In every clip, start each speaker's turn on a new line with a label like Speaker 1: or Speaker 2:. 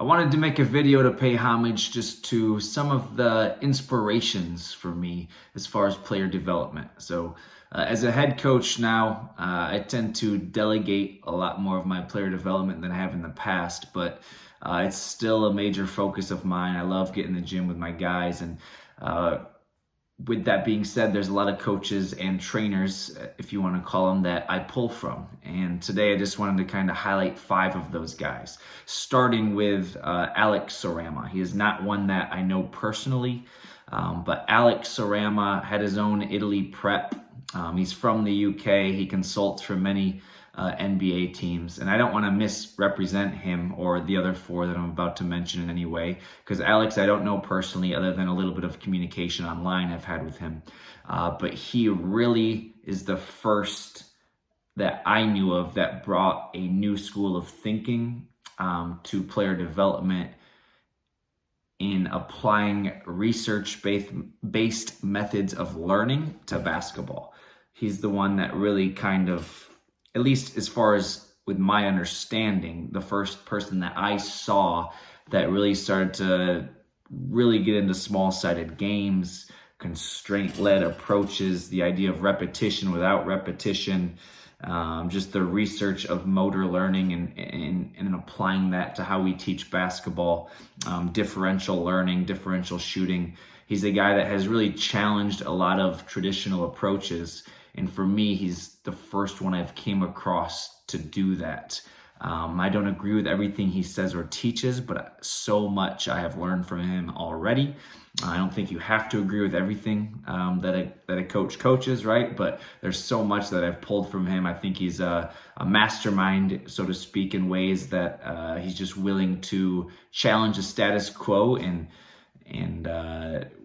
Speaker 1: I wanted to make a video to pay homage just to some of the inspirations for me as far as player development. So as a head coach now, I tend to delegate a lot more of my player development than I have in the past, but it's still a major focus of mine. I love getting in the gym with my guys, and with that being said, there's a lot of coaches and trainers, if you want to call them, that I pull from. And today I just wanted to kind of highlight 5 of those guys, starting with Alex Sarama. He is not one that I know personally, but Alex Sarama had his own Italy prep. He's from the UK. He consults for many NBA teams, and I don't want to misrepresent him or the other 4 that I'm about to mention in any way, because Alex I don't know personally other than a little bit of communication online I've had with him, but he really is the first that I knew of that brought a new school of thinking to player development in applying research-based methods of learning to basketball. He's the one that really kind of, at least as far as with my understanding, the first person that I saw that really started to really get into small-sided games, constraint-led approaches, the idea of repetition without repetition, just the research of motor learning and applying that to how we teach basketball, differential learning, differential shooting. He's a guy that has really challenged a lot of traditional approaches. And for me, he's the first one I've came across to do that. I don't agree with everything he says or teaches, but so much I have learned from him already. I don't think you have to agree with everything that a coach coaches, right? But there's so much that I've pulled from him. I think he's a mastermind, so to speak, in ways that he's just willing to challenge the status quo, and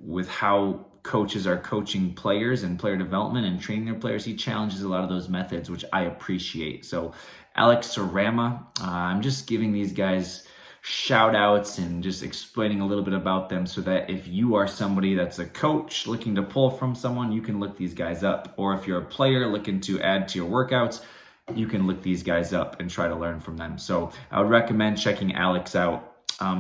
Speaker 1: with how coaches are coaching players and player development and training their players, he challenges a lot of those methods, which I appreciate. So Alex Sarama, I'm just giving these guys shout outs and just explaining a little bit about them so that if you are somebody that's a coach looking to pull from someone, you can look these guys up. Or if you're a player looking to add to your workouts, you can look these guys up and try to learn from them. So I would recommend checking Alex out.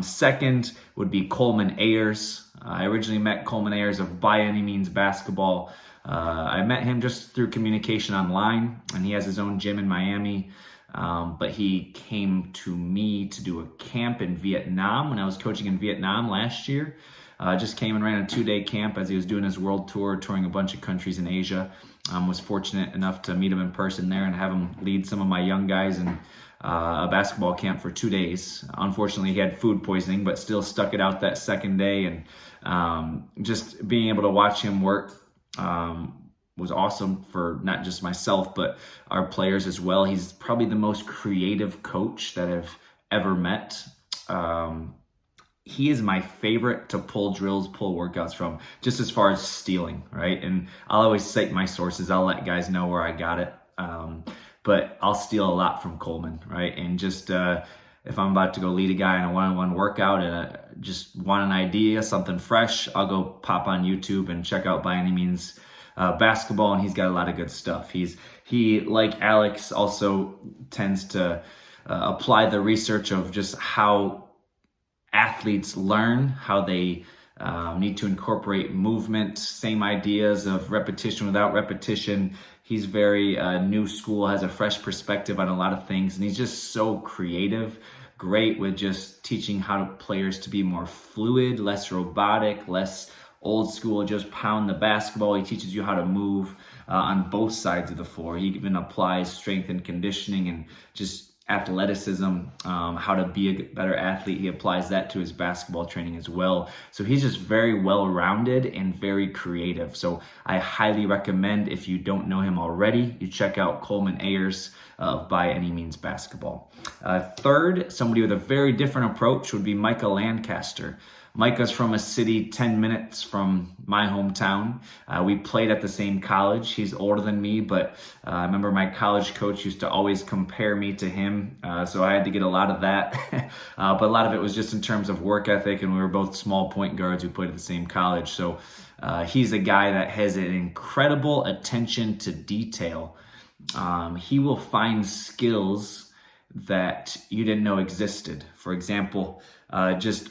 Speaker 1: Second would be Coleman Ayers. I originally met Coleman Ayers of By Any Means Basketball. I met him just through communication online, and he has his own gym in Miami. But he came to me to do a camp in Vietnam when I was coaching in Vietnam last year. Just came and ran a 2-day camp as he was doing his world tour, touring a bunch of countries in Asia. Was fortunate enough to meet him in person there and have him lead some of my young guys in a basketball camp for 2 days. Unfortunately, he had food poisoning, but still stuck it out that second day. And just being able to watch him work was awesome for not just myself, but our players as well. He's probably the most creative coach that I've ever met. He is my favorite to pull drills, pull workouts from, just as far as stealing, right? And I'll always cite my sources. I'll let guys know where I got it. But I'll steal a lot from Coleman, right? And just if I'm about to go lead a guy in a one-on-one workout and just want an idea, something fresh, I'll go pop on YouTube and check out By Any Means Basketball, and he's got a lot of good stuff. He like Alex also tends to apply the research of just how athletes learn, how they need to incorporate movement, same ideas of repetition without repetition. He's very new school, has a fresh perspective on a lot of things, and he's just so creative, great with just teaching how players to be more fluid, less robotic, less old school, just pound the basketball. He teaches you how to move on both sides of the floor. He even applies strength and conditioning and just athleticism, how to be a better athlete. He applies that to his basketball training as well. So he's just very well-rounded and very creative. So I highly recommend, if you don't know him already, you check out Coleman Ayers of By Any Means Basketball. Third, somebody with a very different approach would be Micah Lancaster. Micah's from a city 10 minutes from my hometown. We played at the same college. He's older than me, but I remember my college coach used to always compare me to him, so I had to get a lot of that. But a lot of it was just in terms of work ethic, and we were both small point guards who played at the same college. So he's a guy that has an incredible attention to detail. He will find skills that you didn't know existed. For example, just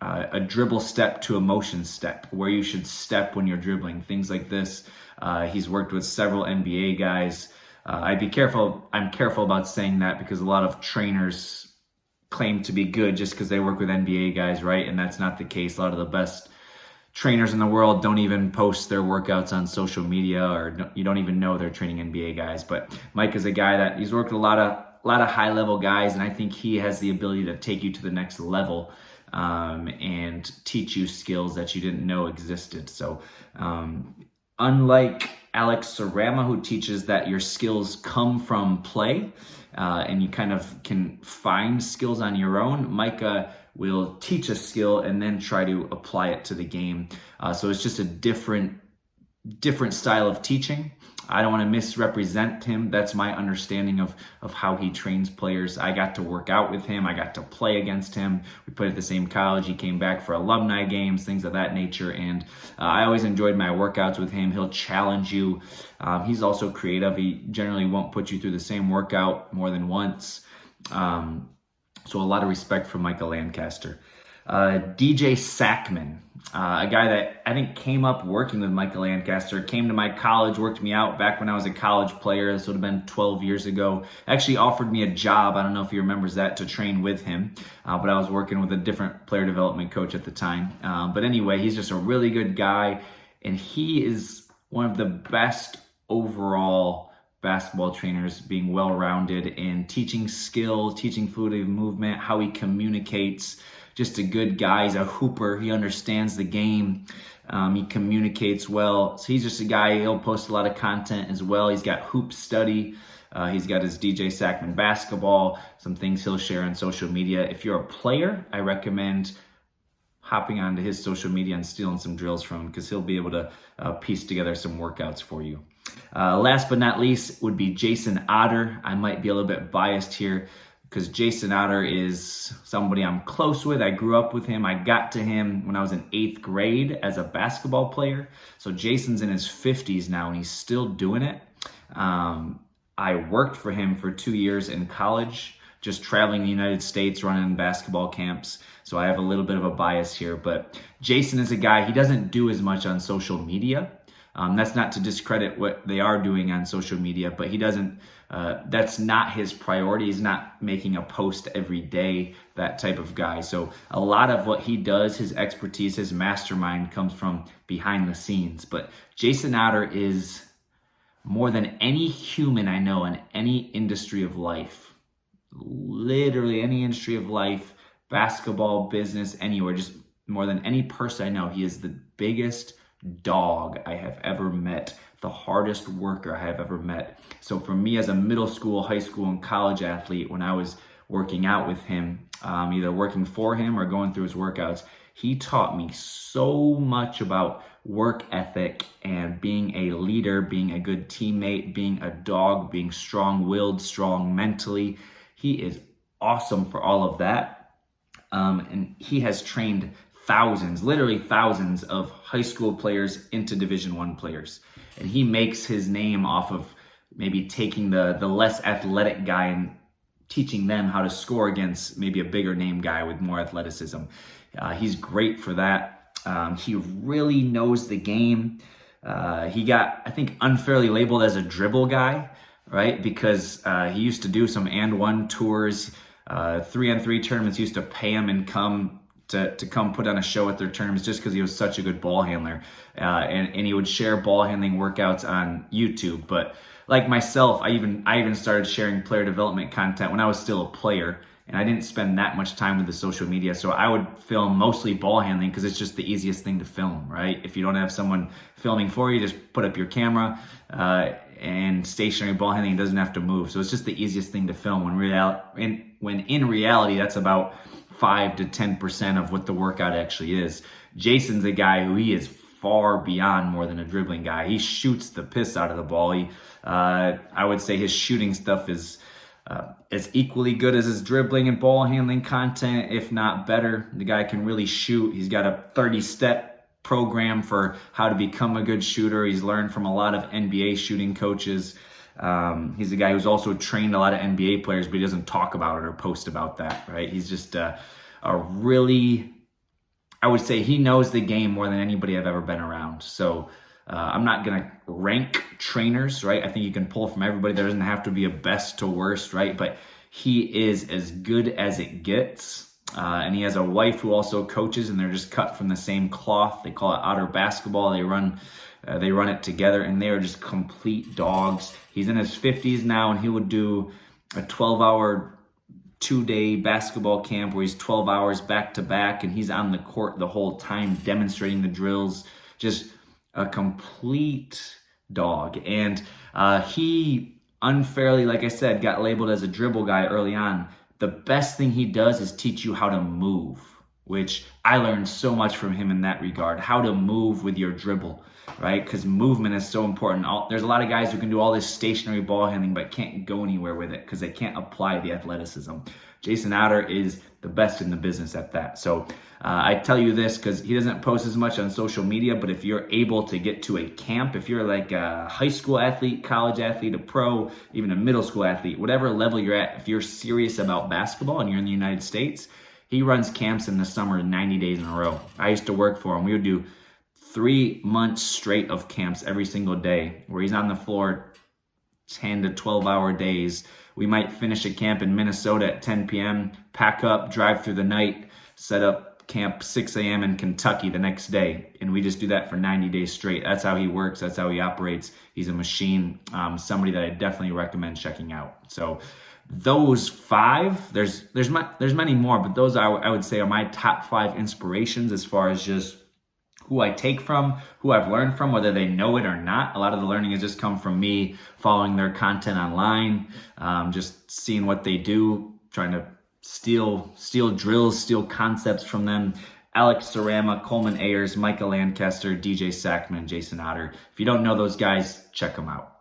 Speaker 1: a dribble step to a motion step, where you should step when you're dribbling, things like this. He's worked with several NBA guys. I'm careful about saying that because a lot of trainers claim to be good just because they work with NBA guys, right? And that's not the case. A lot of the best trainers in the world don't even post their workouts on social media, or you don't even know they're training NBA guys. But Mike is a guy that he's worked with a lot of high level guys, and I think he has the ability to take you to the next level and teach you skills that you didn't know existed. So unlike Alex Sarama, who teaches that your skills come from play and you kind of can find skills on your own, Micah will teach a skill and then try to apply it to the game. So it's just a different style of teaching. I don't want to misrepresent him. That's my understanding of how he trains players. I got to work out with him. I got to play against him. We played at the same college. He came back for alumni games, things of that nature. And I always enjoyed my workouts with him. He'll challenge you. He's also creative. He generally won't put you through the same workout more than once. So a lot of respect for Michael Lancaster. DJ Sackman, a guy that I think came up working with Michael Lancaster, came to my college, worked me out back when I was a college player. This would have been 12 years ago. Actually offered me a job. I don't know if he remembers that, to train with him. But I was working with a different player development coach at the time. But anyway, he's just a really good guy. And he is one of the best overall basketball trainers, being well-rounded in teaching skill, teaching fluid movement, how he communicates. Just a good guy. He's a hooper. He understands the game. He communicates well. So he's just a guy, he'll post a lot of content as well. He's got Hoop Study. He's got his DJ Sackman basketball, some things he'll share on social media. If you're a player, I recommend hopping onto his social media and stealing some drills from him, because he'll be able to piece together some workouts for you. Last but not least would be Jason Otter. I might be a little bit biased here because Jason Otter is somebody I'm close with. I grew up with him. I got to him when I was in 8th grade as a basketball player. So Jason's in his 50s now and he's still doing it. I worked for him for 2 years in college, just traveling the United States, running basketball camps. So I have a little bit of a bias here, but Jason is a guy, he doesn't do as much on social media. That's not to discredit what they are doing on social media, but he doesn't, that's not his priority. He's not making a post every day, that type of guy. So a lot of what he does, his expertise, his mastermind comes from behind the scenes. But Jason Otter is more than any human I know in any industry of life, literally any industry of life, basketball, business, anywhere, just more than any person I know. He is the biggest dog I have ever met, the hardest worker I have ever met. So for me as a middle school, high school, and college athlete, when I was working out with him, either working for him or going through his workouts, he taught me so much about work ethic and being a leader, being a good teammate, being a dog, being strong-willed, strong mentally. He is awesome for all of that. And he has trained thousands, literally thousands of high school players into Division I players. And he makes his name off of maybe taking the less athletic guy and teaching them how to score against maybe a bigger name guy with more athleticism. He's great for that. He really knows the game. He got, I think, unfairly labeled as a dribble guy, right? Because he used to do some and one tours, 3-on-3 tournaments, used to pay him and come to come put on a show at their tournaments just because he was such a good ball handler. And he would share ball handling workouts on YouTube. But like myself, I even started sharing player development content when I was still a player, and I didn't spend that much time with the social media. So I would film mostly ball handling because it's just the easiest thing to film, right? If you don't have someone filming for you, just put up your camera, and stationary ball handling doesn't have to move. So it's just the easiest thing to film when in reality, that's about 5 to 10% of what the workout actually is. Jason's a guy who he is far beyond more than a dribbling guy. He shoots the piss out of the ball. I would say his shooting stuff is as equally good as his dribbling and ball handling content, if not better. The guy can really shoot. He's got a 30-step program for how to become a good shooter. He's learned from a lot of NBA shooting coaches. He's a guy who's also trained a lot of NBA players, but he doesn't talk about it or post about that, right? He's just a really, I would say he knows the game more than anybody I've ever been around. So I'm not going to rank trainers, right? I think you can pull from everybody. There doesn't have to be a best to worst, right? But he is as good as it gets. And he has a wife who also coaches, and they're just cut from the same cloth. They call it outer basketball. They run it together, and they are just complete dogs. He's in his 50s now, and he would do a 12-hour, 2-day basketball camp where he's 12 hours back to back, and he's on the court the whole time demonstrating the drills. Just a complete dog. And he unfairly, like I said, got labeled as a dribble guy early on. The best thing he does is teach you how to move, which I learned so much from him in that regard, how to move with your dribble, right? Because movement is so important. There's a lot of guys who can do all this stationary ball handling but can't go anywhere with it because they can't apply the athleticism. Jason Otter is the best in the business at that. So I tell you this because he doesn't post as much on social media, but if you're able to get to a camp, if you're like a high school athlete, college athlete, a pro, even a middle school athlete, whatever level you're at, if you're serious about basketball and you're in the United States, he runs camps in the summer 90 days in a row. I used to work for him. We would do 3 months straight of camps every single day where he's on the floor 10 to 12-hour days. We might finish a camp in Minnesota at 10 p.m., pack up, drive through the night, set up camp 6 a.m. in Kentucky the next day. And we just do that for 90 days straight. That's how he works. That's how he operates. He's a machine, somebody that I definitely recommend checking out. So those 5, there's many more, but those I would say are my top 5 inspirations as far as just who I take from, who I've learned from, whether they know it or not. A lot of the learning has just come from me following their content online, just seeing what they do, trying to steal drills, steal concepts from them. Alex Sarama, Coleman Ayers, Micah Lancaster, DJ Sackman, Jason Otter. If you don't know those guys, check them out.